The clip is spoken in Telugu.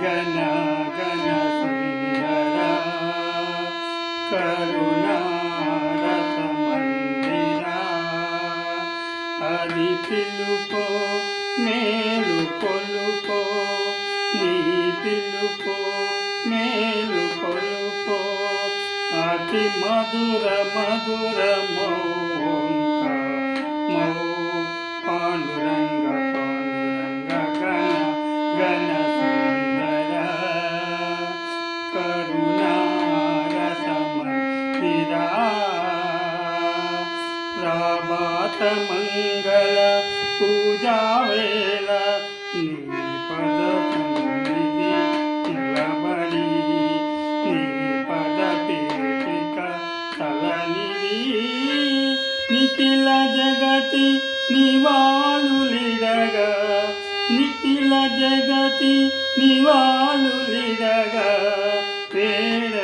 గణ గణ సుందర కరుణారస మందిరా అది పిలుపో మేలు కొలుపో నీ పిలుపో మేలు కొలుపో అతి మధుర మధుర మౌ పాండురంగ పాండురంగ గణ గణ సుందర కరుణారస మందిరా ప్రభాత మంగళ పూజా వేళ నీ పద సన్నిధి నిలబడి నీ పద పీఠిక తలనిది నిఖిల జగతి నివాళులిడగా నిఖిల జగతి నివాళులిడగా వేడ